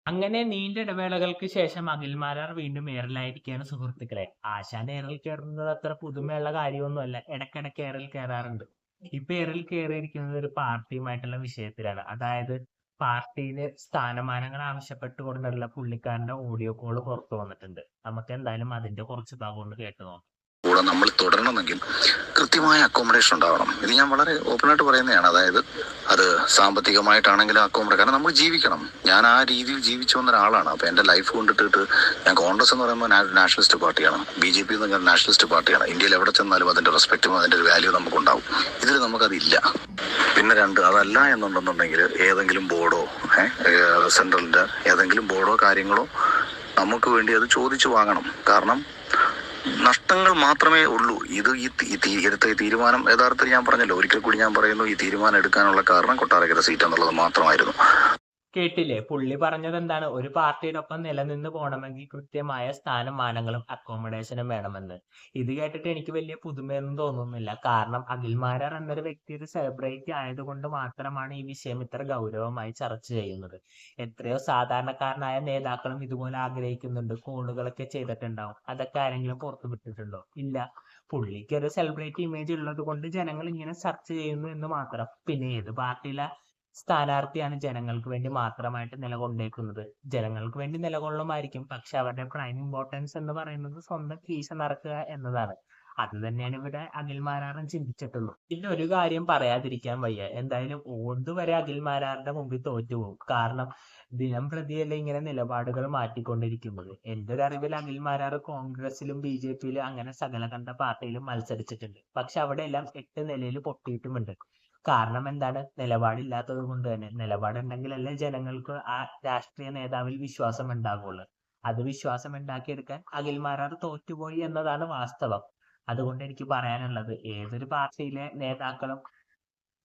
അങ്ങനെ നീണ്ട ഇടവേളകൾക്ക് ശേഷം അഖിൽമാരാർ വീണ്ടും എയറിലായിരിക്കുകയാണ് സുഹൃത്തുക്കളെ. ആശാൻ എയറിൽ കയറുന്നത് അത്ര പുതുമയുള്ള കാര്യമൊന്നുമല്ല. ഇടയ്ക്കിടയ്ക്ക് എയറിൽ കയറാറുണ്ട്. ഇപ്പൊ എയറിൽ കയറിയിരിക്കുന്നത് ഒരു പാർട്ടിയുമായിട്ടുള്ള വിഷയത്തിലാണ്. അതായത് പാർട്ടിയില് സ്ഥാനമാനങ്ങൾ ആവശ്യപ്പെട്ടുകൊണ്ടുള്ള പുള്ളിക്കാരന്റെ ഓഡിയോ കോള് പുറത്തു വന്നിട്ടുണ്ട്. നമുക്ക് എന്തായാലും അതിന്റെ കുറച്ച് ഭാഗം ഒന്ന് കേട്ടു നോക്കാം. കൂടെ നമ്മൾ തുടരണമെങ്കിൽ കൃത്യമായ അക്കോമഡേഷൻ ഉണ്ടാവണം. ഇത് ഞാൻ വളരെ ഓപ്പണായിട്ട് പറയുന്നതാണ്. അതായത് അത് സാമ്പത്തികമായിട്ടാണെങ്കിലും അക്കോമഡേഷൻ, കാരണം നമ്മൾ ജീവിക്കണം. ഞാൻ ആ രീതിയിൽ ജീവിച്ചു വന്ന ഒരാളാണ്. അപ്പോൾ എൻ്റെ ലൈഫ് കൊണ്ടിട്ടിട്ട് ഞാൻ കോൺഗ്രസ് എന്ന് പറയുമ്പോൾ നാഷണലിസ്റ്റ് പാർട്ടിയാണ്, BJP എന്ന് പറഞ്ഞാൽ നാഷണലിസ്റ്റ് പാർട്ടിയാണ്. ഇന്ത്യയിൽ എവിടെ ചെന്നാലും അതിൻ്റെ റെസ്പെക്റ്റും അതിൻ്റെ ഒരു വാല്യൂ നമുക്കുണ്ടാവും. ഇതിൽ നമുക്കതില്ല. പിന്നെ രണ്ട്, അതല്ല എന്നുണ്ടെന്നുണ്ടെങ്കിൽ ഏതെങ്കിലും ബോർഡോ സെൻട്രലിൻ്റെ ഏതെങ്കിലും ബോർഡോ കാര്യങ്ങളോ നമുക്ക് വേണ്ടി അത് ചോദിച്ചു വാങ്ങണം. കാരണം നഷ്ടങ്ങൾ മാത്രമേ ഉള്ളൂ. ഇത് എടുത്ത ഈ തീരുമാനം യഥാർത്ഥത്തിൽ ഞാൻ പറഞ്ഞല്ലോ, ഒരിക്കൽ കൂടി ഞാൻ പറയുന്നു, ഈ തീരുമാനം എടുക്കാനുള്ള കാരണം കൊട്ടാരക്കര സീറ്റ് എന്നുള്ളത് മാത്രമായിരുന്നു. കേട്ടില്ലേ? പുള്ളി പറഞ്ഞത് എന്താണ്? ഒരു പാർട്ടിയോടൊപ്പം നിലനിന്ന് പോകണമെങ്കിൽ കൃത്യമായ സ്ഥാനമാനങ്ങളും അക്കോമഡേഷനും വേണമെന്ന്. ഇത് കേട്ടിട്ട് എനിക്ക് വലിയ പുതുമയൊന്നും തോന്നുന്നില്ല. കാരണം അഖിൽമാരാർ എന്നൊരു വ്യക്തി ഒരു സെലിബ്രിറ്റി ആയതുകൊണ്ട് മാത്രമാണ് ഈ വിഷയം ഇത്ര ഗൗരവമായി ചർച്ച ചെയ്യുന്നത്. എത്രയോ സാധാരണക്കാരനായ നേതാക്കളും ഇതുപോലെ ആഗ്രഹിക്കുന്നുണ്ട്. കോളുകളൊക്കെ ചെയ്തിട്ടുണ്ടാവും. അതൊക്കെ ആരെങ്കിലും പുറത്തു വിട്ടിട്ടുണ്ടോ? ഇല്ല. പുള്ളിക്ക് ഒരു സെലിബ്രിറ്റി ഇമേജ് ഉള്ളത് കൊണ്ട് ജനങ്ങൾ ഇങ്ങനെ ചർച്ച ചെയ്യുന്നു എന്ന് മാത്രം. പിന്നെ ഏത് പാർട്ടിയിലെ സ്ഥാനാർത്ഥിയാണ് ജനങ്ങൾക്ക് വേണ്ടി മാത്രമായിട്ട് നിലകൊണ്ടേക്കുന്നത്? ജനങ്ങൾക്ക് വേണ്ടി നിലകൊള്ളുമായിരിക്കും. പക്ഷെ അവരുടെ പ്രൈം ഇമ്പോർട്ടൻസ് എന്ന് പറയുന്നത് സ്വന്തം കീശ നിറക്കുക എന്നതാണ്. അത് തന്നെയാണ് ഇവിടെ അഖിൽമാരാറും ചിന്തിച്ചിട്ടുള്ളൂ. പിന്നെ ഒരു കാര്യം പറയാതിരിക്കാൻ വയ്യ. എന്തായാലും ഓന്ത് വരെ അഖിൽമാരാറുടെ മുമ്പിൽ തോറ്റുപോകും. കാരണം ദിനം പ്രതിയല്ലേ ഇങ്ങനെ നിലപാടുകൾ മാറ്റിക്കൊണ്ടിരിക്കുന്നത്. എന്റെ ഒരു അറിവിൽ അഖിൽമാരാർ കോൺഗ്രസിലും BJP-യിലും അങ്ങനെ സകല കണ്ട പാർട്ടിയിലും മത്സരിച്ചിട്ടുണ്ട്. പക്ഷെ അവിടെ എല്ലാം 8 നിലയിൽ പൊട്ടിയിട്ടുമുണ്ട്. കാരണം എന്താണ്? നിലപാടില്ലാത്തത് കൊണ്ട് തന്നെ. നിലപാടുണ്ടെങ്കിലല്ലേ ജനങ്ങൾക്ക് ആ രാഷ്ട്രീയ നേതാവിൽ വിശ്വാസം ഉണ്ടാകുള്ളൂ. അത് വിശ്വാസം ഉണ്ടാക്കിയെടുക്കാൻ അഖിൽമാരാർ തോറ്റുപോയി എന്നതാണ് വാസ്തവം. അതുകൊണ്ട് എനിക്ക് പറയാനുള്ളത്, ഏതൊരു പാർട്ടിയിലെ നേതാക്കളും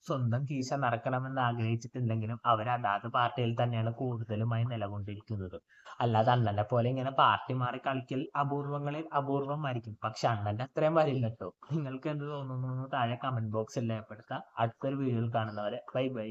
സ്വന്തം കീശ നിറക്കണമെന്ന് ആഗ്രഹിച്ചിട്ടുണ്ടെങ്കിലും അവർ അതാത് പാർട്ടിയിൽ തന്നെയാണ് കൂടുതലുമായി നിലകൊണ്ടിരിക്കുന്നത്. അല്ലാതെ അണ്ണനെ പോലെ ഇങ്ങനെ പാർട്ടി മാറി കളിക്കൽ അപൂർവങ്ങളിൽ അപൂർവമായിരിക്കും. പക്ഷെ അണ്ണന്റെ അത്രയും വരില്ല കേട്ടോ. നിങ്ങൾക്ക് എന്ത് തോന്നുന്നു എന്ന് താഴെ കമന്റ് ബോക്സിൽ രേഖപ്പെടുത്താം. അടുത്തൊരു വീഡിയോയിൽ കാണുന്നവരെ ബൈ ബൈ.